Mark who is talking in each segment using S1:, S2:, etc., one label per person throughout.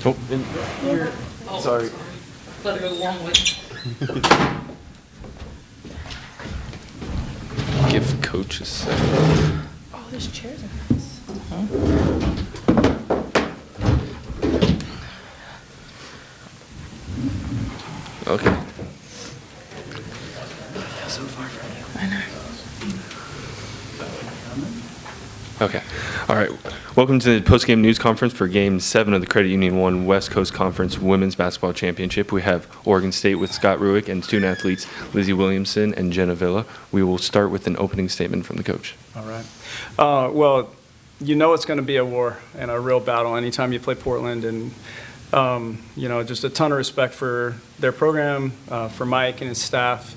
S1: Oh, sorry. Let it go the long way.
S2: Give coach a second.
S3: Oh, there's chairs in this.
S2: Okay.
S3: So far from you. I know.
S2: Okay. All right. Welcome to the postgame news conference for Game 7 of the Credit Union 1 West Coast Conference Women's Basketball Championship. We have Oregon State with Scott Ruick and student athletes Lizzie Williamson and Jenna Villa. We will start with an opening statement from the coach.
S4: All right. Well, you know it's going to be a war and a real battle anytime you play Portland. And, just a ton of respect for their program, for Mike and his staff.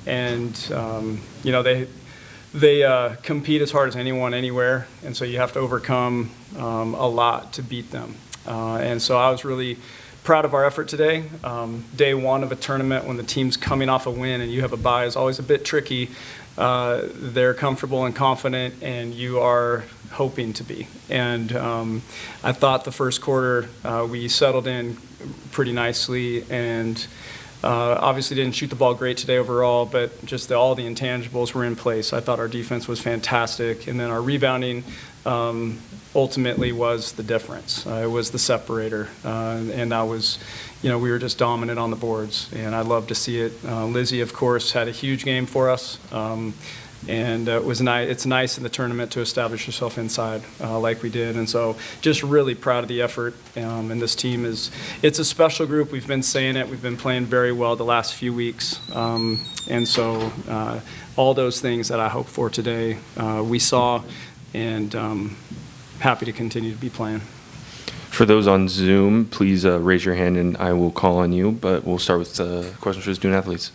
S4: And, they compete as hard as anyone anywhere, and so you have to overcome a lot to beat them. And so I was really proud of our effort today. Day one of a tournament when the team's coming off a win and you have a bye is always a bit tricky. They're comfortable and confident, and you are hoping to be. And I thought the first quarter we settled in pretty nicely, and obviously didn't shoot the ball great today overall, but just all the intangibles were in place. I thought our defense was fantastic, and then our rebounding ultimately was the difference. It was the separator, and that was, we were just dominant on the boards, and I love to see it. Lizzie, of course, had a huge game for us, and it was nice. It's nice in the tournament to establish yourself inside like we did, and so just really proud of the effort. And this team it's a special group. We've been saying it. We've been playing very well the last few weeks, and so all those things that I hope for today we saw, and happy to continue to be playing.
S2: For those on Zoom, please raise your hand and I will call on you, but we'll start with questions for the student athletes.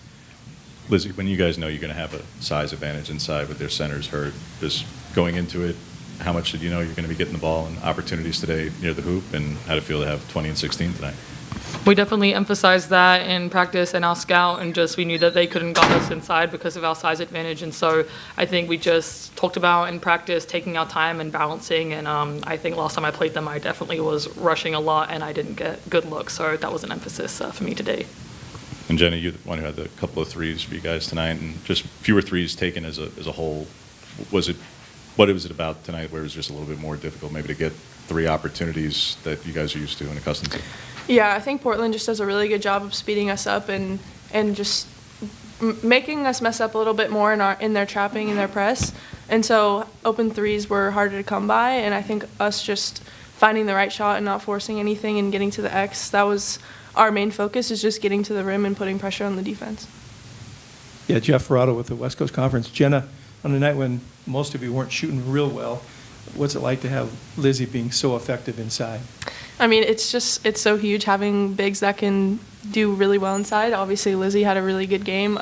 S5: Lizzie, when you guys know you're going to have a size advantage inside with their centers hurt, just going into it, how much did you know you're going to be getting the ball and opportunities today near the hoop, and how did it feel to have 20 and 16 tonight?
S1: We definitely emphasized that in practice and our scout, and just we knew that they couldn't guard us inside because of our size advantage. And so I think we just talked about in practice taking our time and balancing. And I think last time I played them, I definitely was rushing a lot and I didn't get good looks. So that was an emphasis for me today.
S5: And Jenny, you're the one who had the couple of threes for you guys tonight, and just fewer threes taken as a whole. What was it about tonight where it was just a little bit more difficult maybe to get three opportunities that you guys are used to and accustomed to?
S3: Yeah, I think Portland just does a really good job of speeding us up and just making us mess up a little bit more in their trapping and their press. And so open threes were harder to come by, and I think us just finding the right shot and not forcing anything and getting to the X, that was our main focus, is just getting to the rim and putting pressure on the defense.
S6: Yeah, Jeff Ferrato with the West Coast Conference. Jenna, on a night when most of you weren't shooting real well, what's it like to have Lizzie being so effective inside?
S3: I mean, it's so huge having bigs that can do really well inside. Obviously, Lizzie had a really good game.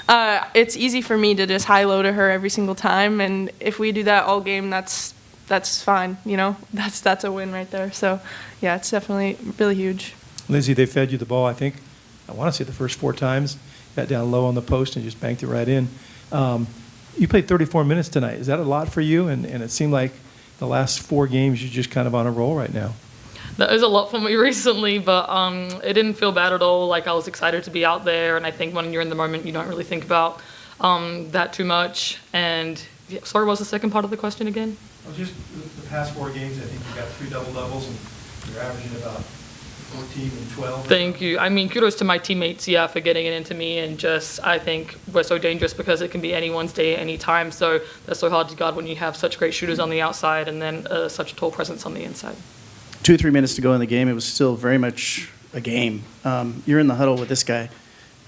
S3: It's easy for me to just high-low to her every single time, and if we do that all game, that's fine, you know? That's a win right there. So, yeah, it's definitely really huge.
S6: Lizzie, they fed you the ball, I want to say the first 4 times, got down low on the post and just banked it right in. You played 34 minutes tonight. Is that a lot for you? And it seemed like the last 4 games you're just kind of on a roll right now.
S1: That is a lot for me recently, but it didn't feel bad at all. Like, I was excited to be out there, and I think when you're in the moment, you don't really think about that too much. And yeah, sorry, what was the second part of the question again?
S6: Well, just the past 4 games, I think you got 3 double-doubles, and you're averaging about 14 and 12.
S1: Thank you. I mean, kudos to my teammates, yeah, for getting it into me, and just, I think we're so dangerous because it can be anyone's day at any time, so that's so hard to guard when you have such great shooters on the outside and then such a tall presence on the inside.
S7: 2 or 3 minutes to go in the game. It was still very much a game. You're in the huddle with this guy.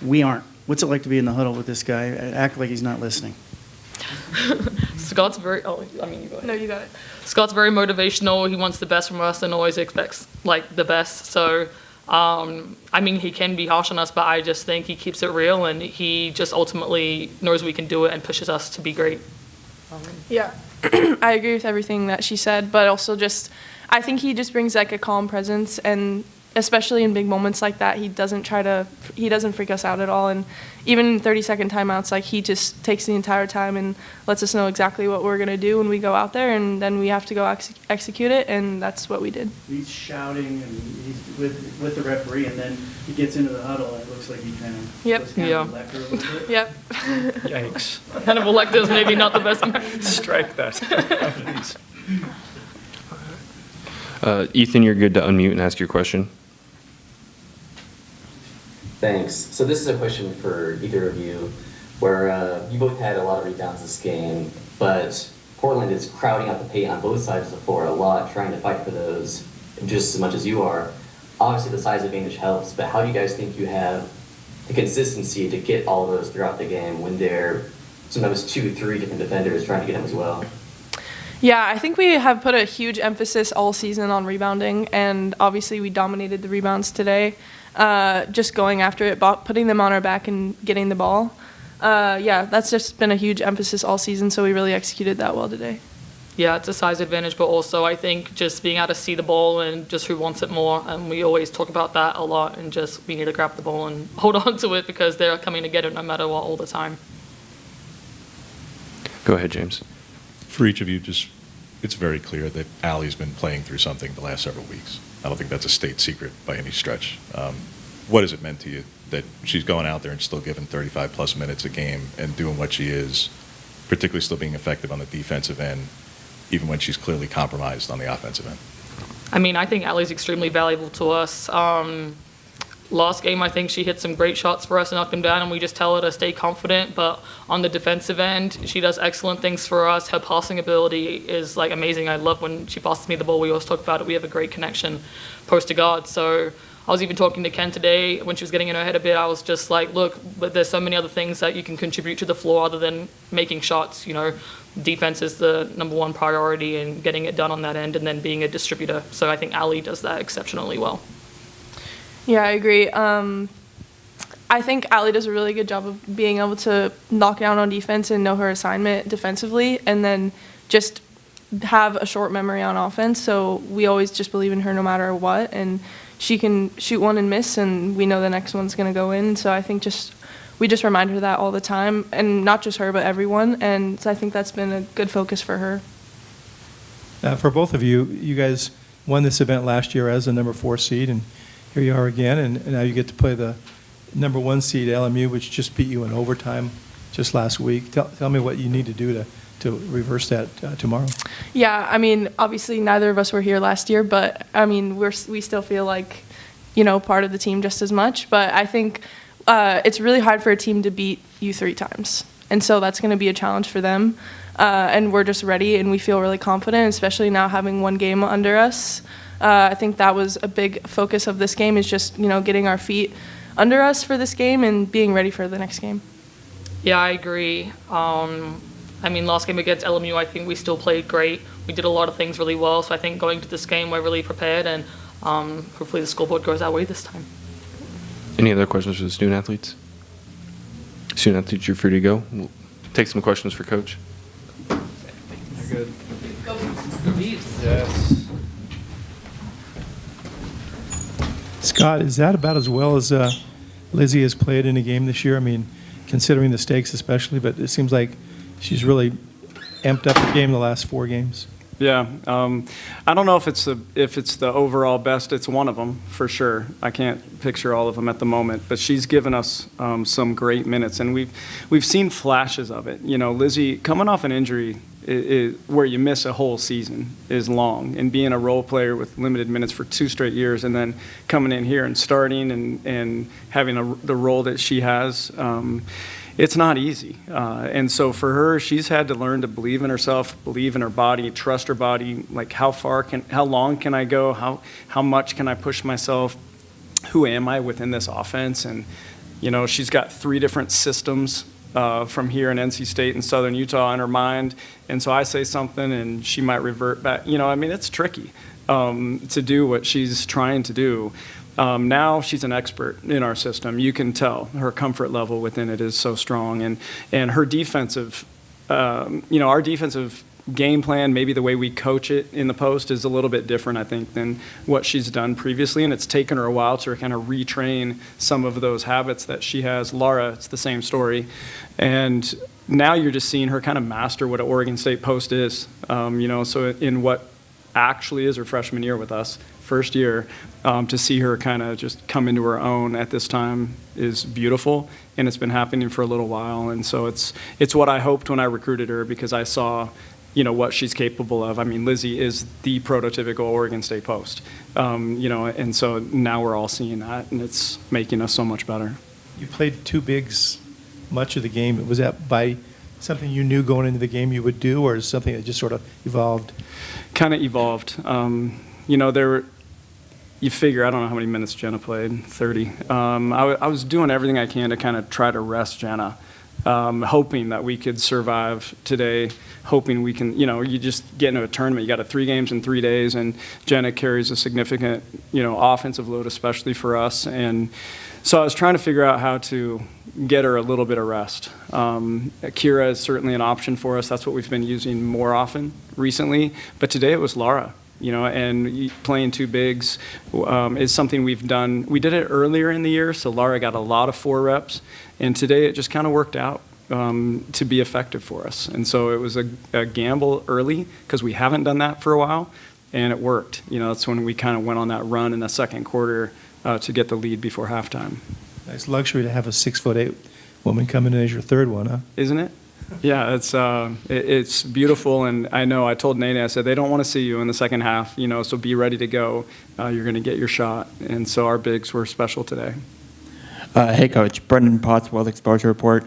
S7: We aren't. What's it like to be in the huddle with this guy? Act like he's not listening.
S1: Scott's very, you go ahead.
S3: No, you got it.
S1: Scott's very motivational. He wants the best from us and always expects, like, the best. So, I mean, he can be harsh on us, but I just think he keeps it real, and he just ultimately knows we can do it and pushes us to be great.
S3: Yeah, I agree with everything that she said, but also just, I think he just brings like a calm presence, and especially in big moments like that, he doesn't freak us out at all. And even in 30-second timeouts, like, he just takes the entire time and lets us know exactly what we're gonna do when we go out there, and then we have to go execute it, and that's what we did.
S7: He's shouting and he's with the referee, and then he gets into the huddle, and it looks like he kind of
S3: Yep.
S7: goes kind
S1: Yeah.
S7: of Lecter a little bit.
S3: Yep.
S4: Yikes.
S1: Hannibal Lecter is maybe not the best.
S4: Strike that. Please.
S2: Ethan, you're good to unmute and ask your question.
S8: Thanks. So this is a question for either of you, where you both had a lot of rebounds this game, but Portland is crowding out the paint on both sides of the floor a lot, trying to fight for those just as much as you are. Obviously, the size advantage helps, but how do you guys think you have the consistency to get all those throughout the game when there are sometimes 2, 3 different defenders trying to get them as well?
S3: Yeah, I think we have put a huge emphasis all season on rebounding, and obviously we dominated the rebounds today. Just going after it, putting them on our back and getting the ball. Yeah, that's just been a huge emphasis all season, so we really executed that well today.
S1: Yeah, it's a size advantage, but also I think just being able to see the ball and just who wants it more, and we always talk about that a lot, and just we need to grab the ball and hold on to it because they're coming to get it no matter what all the time.
S2: Go ahead, James.
S5: For each of you, just, it's very clear that Allie's been playing through something the last several weeks. I don't think that's a state secret by any stretch. What has it meant to you that she's going out there and still giving 35-plus minutes a game and doing what she is, particularly still being effective on the defensive end, even when she's clearly compromised on the offensive end?
S1: I mean, I think Allie's extremely valuable to us. Last game, I think she hit some great shots for us and knocked them down, and we just tell her to stay confident. But on the defensive end, she does excellent things for us. Her passing ability is, like, amazing. I love when she passes me the ball. We always talk about it. We have a great connection post to guard. So I was even talking to Ken today when she was getting in her head a bit. I was just like, look, but there's so many other things that you can contribute to the floor other than making shots. You know, defense is the #1 priority, and getting it done on that end, and then being a distributor. So I think Allie does that exceptionally well.
S3: Yeah, I agree. I think Allie does a really good job of being able to knock down on defense and know her assignment defensively, and then just have a short memory on offense. So we always just believe in her no matter what, and she can shoot one and miss, and we know the next one's going to go in. So I think we just remind her that all the time, and not just her, but everyone. And so I think that's been a good focus for her.
S6: For both of you, you guys won this event last year as the #4 seed, and here you are again, and now you get to play the #1 seed LMU, which just beat you in overtime just last week. Tell me what you need to do to reverse that tomorrow.
S3: Yeah, I mean, obviously neither of us were here last year, but I mean, we still feel like, part of the team just as much. But I think it's really hard for a team to beat you 3 times, and so that's going to be a challenge for them. And we're just ready, and we feel really confident, especially now having 1 game under us. I think that was a big focus of this game, is just getting our feet under us for this game and being ready for the next game.
S1: Yeah, I agree. I mean, last game against LMU, I think we still played great. We did a lot of things really well, so I think going to this game, we're really prepared, and hopefully the scoreboard goes our way this time.
S2: Any other questions for the student athletes? Student athletes, you're free to go. We'll take some questions for Coach.
S4: You're good. Yes.
S6: Scott, is that about as well as Lizzie has played in a game this year? I mean, considering the stakes especially, but it seems like she's really amped up the game the last 4 games.
S4: Yeah, I don't know if it's the overall best. It's one of them for sure. I can't picture all of them at the moment, but she's given us some great minutes, and we've seen flashes of it. You know, Lizzie coming off an injury where you miss a whole season is long, and being a role player with limited minutes for 2 straight years, and then coming in here and starting and having the role that she has. It's not easy. And so for her, she's had to learn to believe in herself, believe in her body, trust her body, like how long can I go? How much can I push myself? Who am I within this offense? And, you know, she's got 3 different systems from here in NC State and Southern Utah in her mind. And so I say something and she might revert back. You know, I mean, it's tricky to do what she's trying to do. Now she's an expert in our system. You can tell her comfort level within it is so strong, and her defensive, our defensive game plan, maybe the way we coach it in the post is a little bit different, I think, than what she's done previously, and it's taken her a while to kind of retrain some of those habits that she has. Laura, it's the same story, and now you're just seeing her kind of master what an Oregon State post is, so in what actually is her freshman year with us, first year, to see her kind of just come into her own at this time is beautiful, and it's been happening for a little while. And so it's what I hoped when I recruited her, because I saw, what she's capable of. I mean, Lizzie is the prototypical Oregon State post, and so now we're all seeing that, and it's making us so much better.
S6: You played 2 bigs much of the game. Was that by something you knew going into the game you would do, or is something that just sort of evolved? Kind of evolved.
S4: You figure, I don't know how many minutes Jenna played, 30. I was doing everything I can to kind of try to rest Jenna, hoping that we could survive today, hoping we can, you just get into a tournament, you got 3 games in 3 days, and Jenna carries a significant, offensive load, especially for us. And so I was trying to figure out how to get her a little bit of rest. Kira is certainly an option for us. That's what we've been using more often recently. But today it was Laura. And playing 2 bigs is something we've done. We did it earlier in the year, so Laura got a lot of 4 reps, and today it just kind of worked out to be effective for us. And so it was a gamble early, because we haven't done that for a while, and it worked. That's when we kind of went on that run in the second quarter to get the lead before halftime.
S6: Nice luxury to have a 6'8" woman come in as your 3rd one, huh?
S4: Isn't it? Yeah, it's beautiful, and I know I told Nene, I said, they don't want to see you in the second half, so be ready to go. You're going to get your shot, and so our bigs were special today.
S9: Hey, Coach. Brendan Potts, World Exposure Report.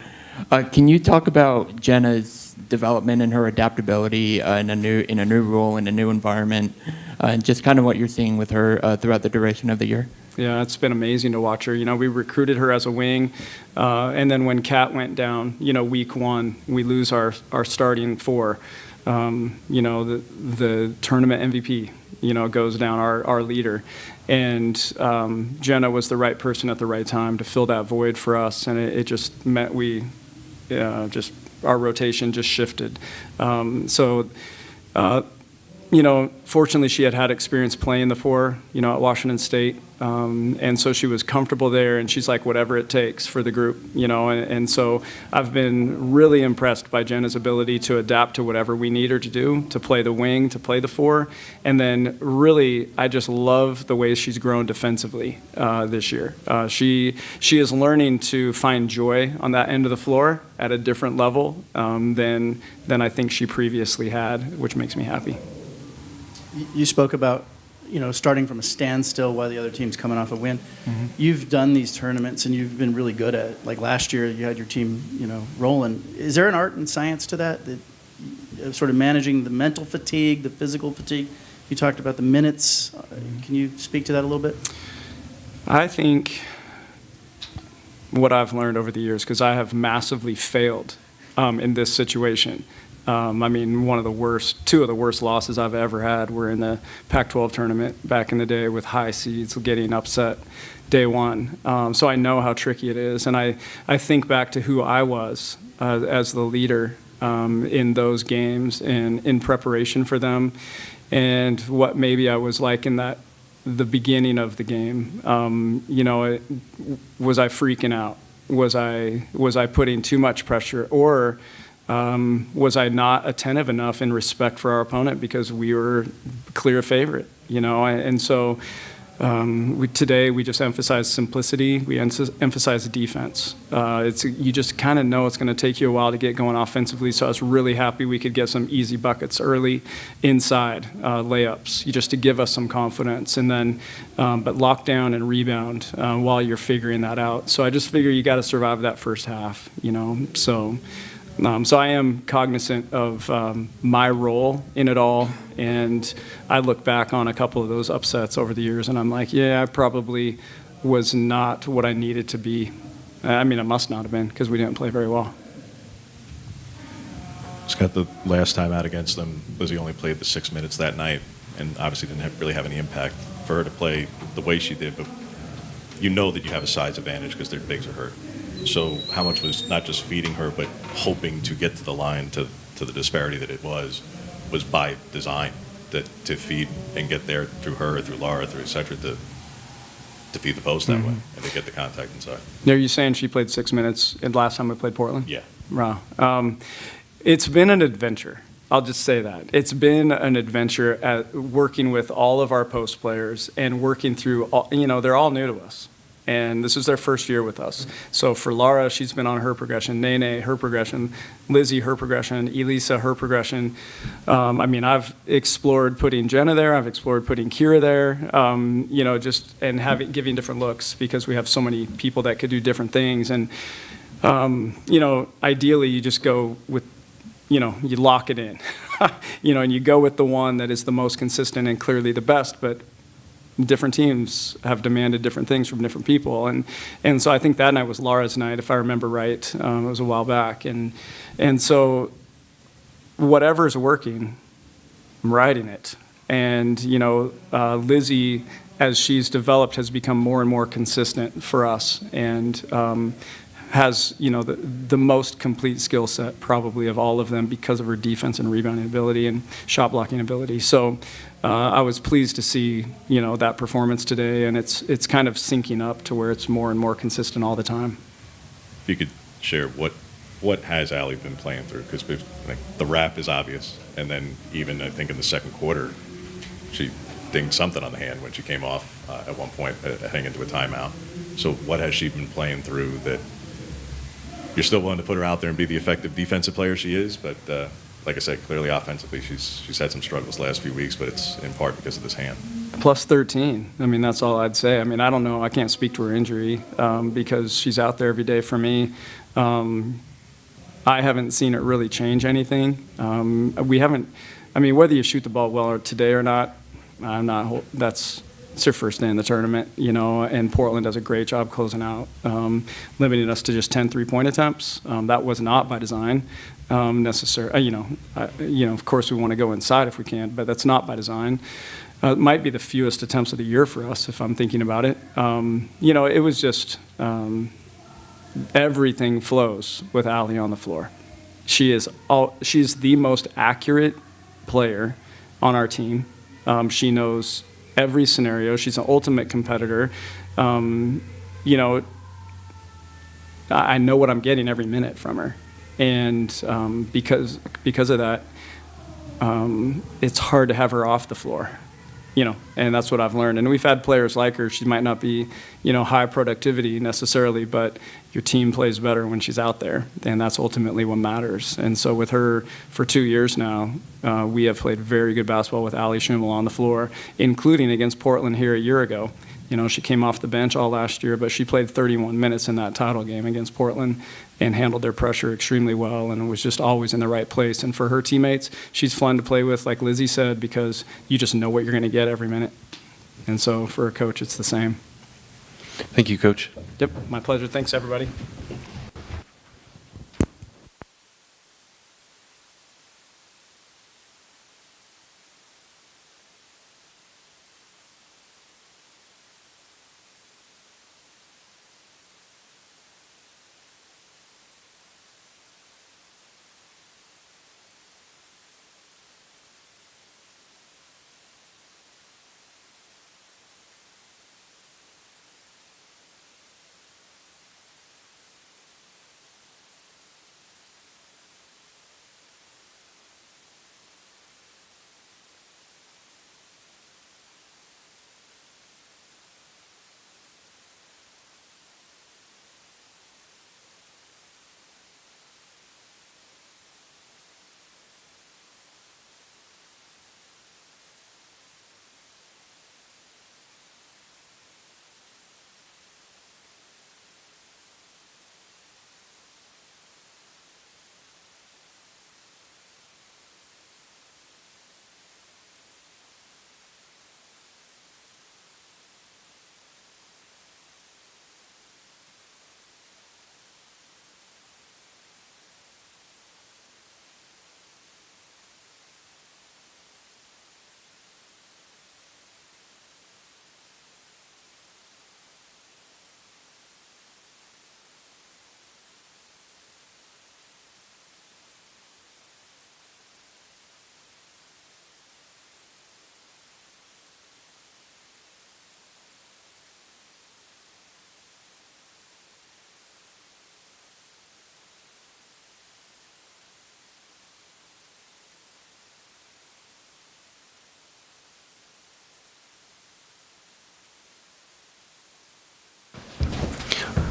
S9: Can you talk about Jenna's development and her adaptability in a new role, in a new environment, and just kind of what you're seeing with her throughout the duration of the year?
S4: Yeah, it's been amazing to watch her. We recruited her as a wing, and then when Kat went down, week 1, we lose our starting 4. The tournament MVP, goes down, our leader. And Jenna was the right person at the right time to fill that void for us, and it just meant our rotation just shifted. Fortunately, she had experience playing the 4, at Washington State. And so she was comfortable there, and she's like, whatever it takes for the group, and so I've been really impressed by Jenna's ability to adapt to whatever we need her to do, to play the wing, to play the 4. And then really, I just love the way she's grown defensively this year. She is learning to find joy on that end of the floor at a different level than I think she previously had, which makes me happy.
S7: You spoke about, starting from a standstill while the other team's coming off a win. Mm-hmm. You've done these tournaments, and you've been really good at it. Like last year, you had your team, rolling. Is there an art and science to that sort of managing the mental fatigue, the physical fatigue? You talked about the minutes. Can you speak to that a little bit?
S4: I think what I've learned over the years, because I have massively failed in this situation. I mean, two of the worst losses I've ever had were in the Pac-12 tournament back in the day with high seeds getting upset day one. So I know how tricky it is. And I think back to who I was as the leader in those games and in preparation for them, and what maybe I was like in the beginning of the game. Was I freaking out? Was I putting too much pressure? Or was I not attentive enough in respect for our opponent because we were clear favorite, And so today we just emphasize simplicity. We emphasize defense. You just kind of know it's going to take you a while to get going offensively. So I was really happy we could get some easy buckets early inside layups, just to give us some confidence. And then, but lock down and rebound while you're figuring that out. So I just figure you got to survive that first half, So I am cognizant of my role in it all, and I look back on a couple of those upsets over the years, and I'm like, yeah, I probably was not what I needed to be. I mean, I must not have been, because we didn't play very well.
S5: Scott, the last time out against them, Lizzie only played the 6 minutes that night, and obviously didn't really have any impact for her to play the way she did, but you know that you have a size advantage because their bigs are hurt. So how much was not just feeding her, but hoping to get to the line to the disparity that it was by design, that to feed and get there through her, through Laura, through et cetera, to feed the post that way and to get the contact inside.
S4: Are you saying she played 6 minutes and last time we played Portland?
S5: Yeah.
S4: Wow. It's been an adventure. I'll just say that. It's been an adventure at working with all of our post players and working through, they're all new to us. And this is their first year with us. So for Laura, she's been on her progression. Nene, her progression. Lizzie, her progression. Elisa, her progression. I've explored putting Jenna there. I've explored putting Kira there. Giving different looks because we have so many people that could do different things. And, ideally you just go with, you lock it in, and you go with the one that is the most consistent and clearly the best. But different teams have demanded different things from different people. And so I think that night was Laura's night, if I remember right. It was a while back. And so whatever's working, I'm riding it. And, Lizzie, as she's developed, has become more and more consistent for us and has, the most complete skill set probably of all of them because of her defense and rebounding ability and shot blocking ability. So I was pleased to see, that performance today, and it's kind of syncing up to where it's more and more consistent all the time.
S5: If you could share what has Allie been playing through? Because the wrap is obvious, and then even I think in the second quarter, she dinged something on the hand when she came off at one point, heading into a timeout. So what has she been playing through that you're still willing to put her out there and be the effective defensive player she is, but like I said, clearly offensively, she's had some struggles the last few weeks, but it's in part because of this hand.
S4: Plus 13. That's all I'd say. I don't know. I can't speak to her injury because she's out there every day for me. I haven't seen it really change anything. We haven't. Whether you shoot the ball well today or not, it's her first day in the tournament, and Portland does a great job closing out, limiting us to just 10 3-point attempts. That was not by design. Necessary. Of course we want to go inside if we can, but that's not by design. It might be the fewest attempts of the year for us if I'm thinking about it. It was just everything flows with Allie on the floor. She's the most accurate player on our team. She knows every scenario. She's an ultimate competitor. I know what I'm getting every minute from her. And because of that, it's hard to have her off the floor, and that's what I've learned. And we've had players like her. She might not be, high productivity necessarily, but your team plays better when she's out there, and that's ultimately what matters. And so with her for 2 years now, we have played very good basketball with Allie Schimmel on the floor, including against Portland here a year ago. She came off the bench all last year, but she played 31 minutes in that title game against Portland and handled their pressure extremely well and was just always in the right place. And for her teammates, she's fun to play with, like Lizzie said, because you just know what you're going to get every minute. And so for a coach, it's the same.
S2: Thank you, Coach.
S4: Yep, my pleasure. Thanks, everybody.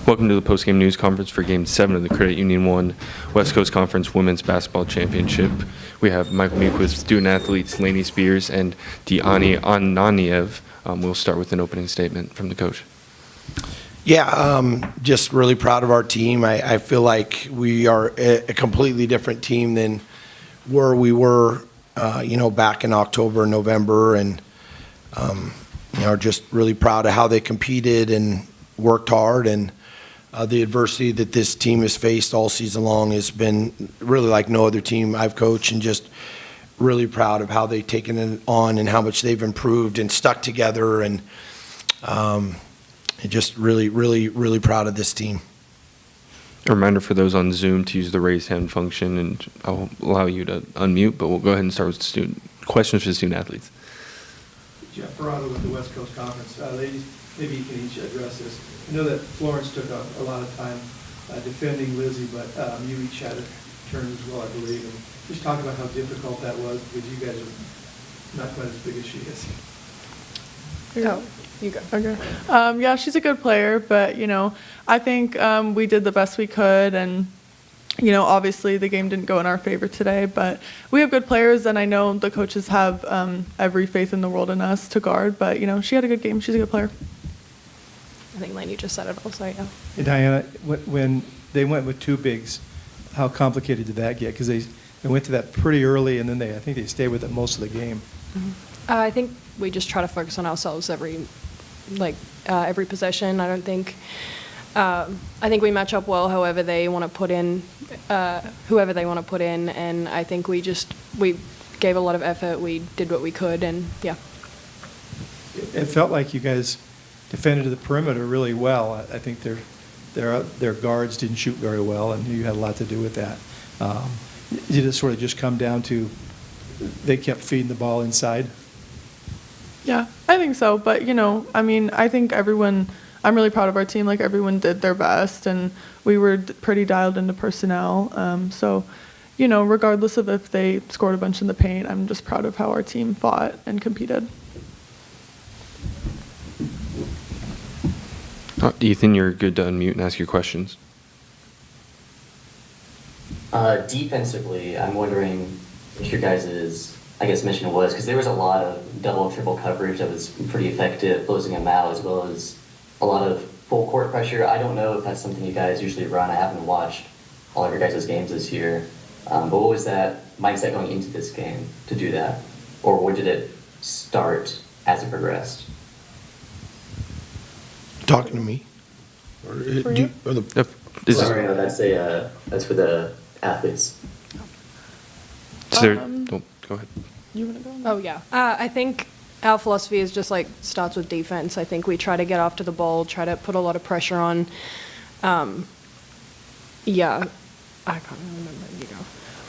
S2: Welcome to the postgame news conference for Game 7 of the Credit Union 1 West Coast Conference Women's Basketball Championship. We have Michael Meek with student athletes Lainey Spears and Diani Ananiev. We'll start with an opening statement from the coach.
S10: Yeah, just really proud of our team. I feel like we are a completely different team than where we were, back in October, November, and, just really proud of how they competed and worked hard. And the adversity that this team has faced all season long has been really like no other team I've coached, and just really proud of how they've taken it on and how much they've improved and stuck together, and just really, really, really proud of this team.
S2: A reminder for those on Zoom to use the raise hand function, and I'll allow you to unmute, but we'll go ahead and start with questions for the student athletes.
S6: Jeff Parado with the West Coast Conference. Ladies, maybe you can each address this. I know that Florence took a lot of time defending Lizzie, but you each had a turn as well, I believe. And just talk about how difficult that was, because you guys are not quite as big as she is.
S3: Oh, you go. Okay. Yeah, she's a good player, but, I think we did the best we could, and, obviously the game didn't go in our favor today, but we have good players, and I know the coaches have every faith in the world in us to guard, but, she had a good game. She's a good player.
S11: I think Lainey just said it also, yeah.
S6: And Diana, when they went with two bigs, how complicated did that get? Because they went to that pretty early, and then I think they stayed with it most of the game.
S11: Mm-hmm. I think we just try to focus on ourselves every possession. I think we match up well however they want to put in, whoever they want to put in, and I think we gave a lot of effort. We did what we could, and yeah.
S6: It felt like you guys defended the perimeter really well. I think their guards didn't shoot very well, and you had a lot to do with that. Did it sort of just come down to they kept feeding the ball inside?
S3: Yeah, I think so. But, I think I'm really proud of our team. Like, everyone did their best, and we were pretty dialed into personnel. So, regardless of if they scored a bunch in the paint, I'm just proud of how our team fought and competed.
S2: Ethan, you're good to unmute and ask your questions.
S8: Defensively, I'm wondering what your guys' mission was, because there was a lot of double, triple coverage that was pretty effective, closing them out, as well as a lot of full court pressure. I don't know if that's something you guys usually run. I haven't watched all of your guys' games this year. But what was that mindset going into this game to do that? Or where did it start as it progressed?
S10: Talking to me? Or, or the,
S2: Is
S8: Sorry, no, that's for the athletes.
S2: is there, oh, go ahead.
S11: Oh, yeah. I think our philosophy is just like starts with defense. I think we try to get after the ball, try to put a lot of pressure on. Yeah, I can't remember. You go.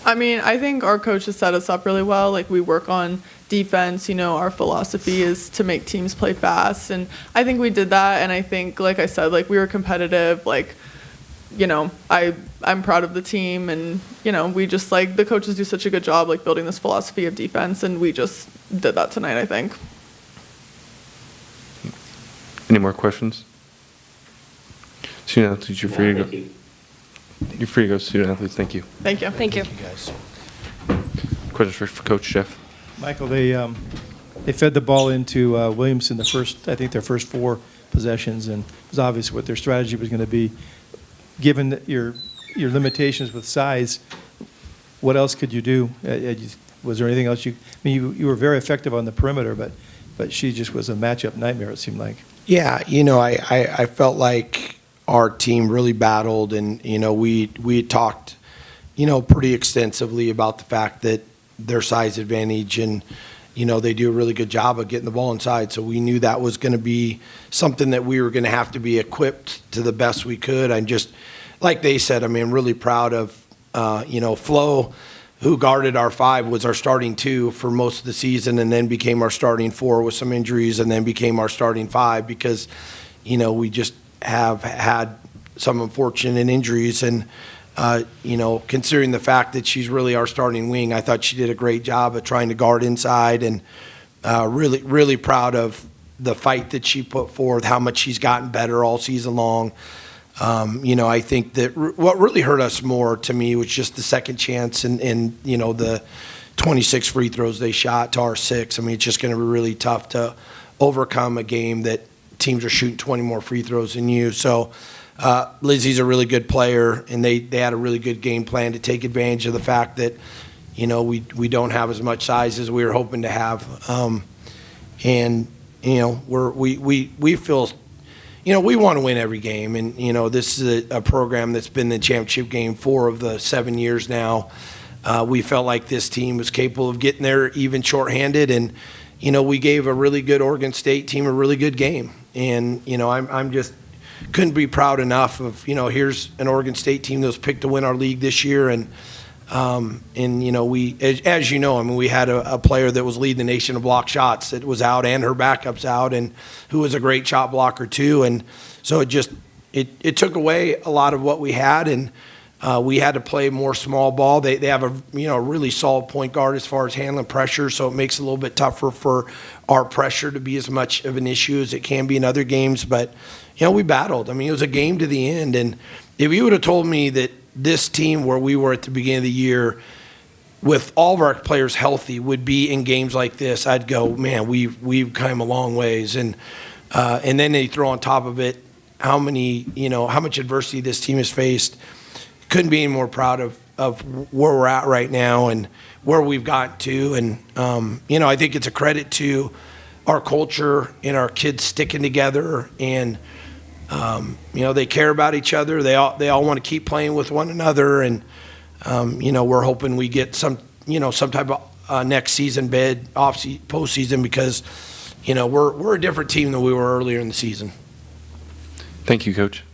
S12: I mean, I think our coaches set us up really well. Like, we work on defense. You know, our philosophy is to make teams play fast. And I think we did that. And I think, like I said, like, we were competitive. Like, you know, I'm proud of the team. And, you know, we just, like, the coaches do such a good job, like, building this philosophy of defense. And we just did that tonight, I think.
S2: Any more questions? Student athletes, you're free to
S8: Thank
S2: go.
S8: you.
S2: You're free to go, student athletes. Thank you.
S12: Thank you.
S11: Thank you.
S10: guys.
S2: Questions for Coach Jeff?
S6: Michael, they fed the ball into Williamson the first, I think their first 4 possessions, and it was obvious what their strategy was going to be. Given that your limitations with size, what else could you do? Was there anything else I mean, you were very effective on the perimeter, but she just was a matchup nightmare, it seemed like.
S10: Yeah, you know, I felt like our team really battled, and, you know, we talked, you know, pretty extensively about the fact that their size advantage, and, you know, they do a really good job of getting the ball inside. So we knew that was going to be something that we were going to have to be equipped to the best we could. I'm just, like they said, I mean, really proud of, you know, Flo, who guarded our 5, was our starting 2 for most of the season, and then became our starting 4 with some injuries, and then became our starting 5 because, you know, we just have had some unfortunate injuries. And, you know, considering the fact that she's really our starting wing, I thought she did a great job of trying to guard inside, and really, really proud of the fight that she put forth, how much she's gotten better all season long. You know, I think that what really hurt us more, to me, was just the second chance and you know, the 26 free throws they shot to our 6. I mean, it's just going to be really tough to overcome a game that teams are shooting 20 more free throws than you. So Lizzie's a really good player, and they had a really good game plan to take advantage of the fact that, you know, we don't have as much size as we were hoping to have. And, you know, we feel, you know, we want to win every game. And, you know, this is a program that's been in the championship game 4 of the 7 years now. We felt like this team was capable of getting there even shorthanded. And, you know, we gave a really good Oregon State team a really good game. And, you know, I'm just couldn't be proud enough of, you know, here's an Oregon State team that was picked to win our league this year. And you know, as you know, I mean, we had a player that was leading the nation of block shots that was out, and her backup's out, and who was a great shot blocker too. And so it took away a lot of what we had, and we had to play more small ball. They have a, you know, really solid point guard as far as handling pressure, so it makes it a little bit tougher for our pressure to be as much of an issue as it can be in other games. But, you know, we battled. I mean, it was a game to the end. And if you would have told me that this team, where we were at the beginning of the year, with all of our players healthy, would be in games like this, I'd go, man, we've come a long ways. And then they throw on top of it how much adversity this team has faced. Couldn't be any more proud of where we're at right now and where we've got to. And, you know, I think it's a credit to our culture and our kids sticking together, and, you know, they care about each other. They all want to keep playing with one another. And, you know, we're hoping we get some type of next season bid, postseason, because, you know, we're a different team than we were earlier in the season.
S2: Thank you, Coach.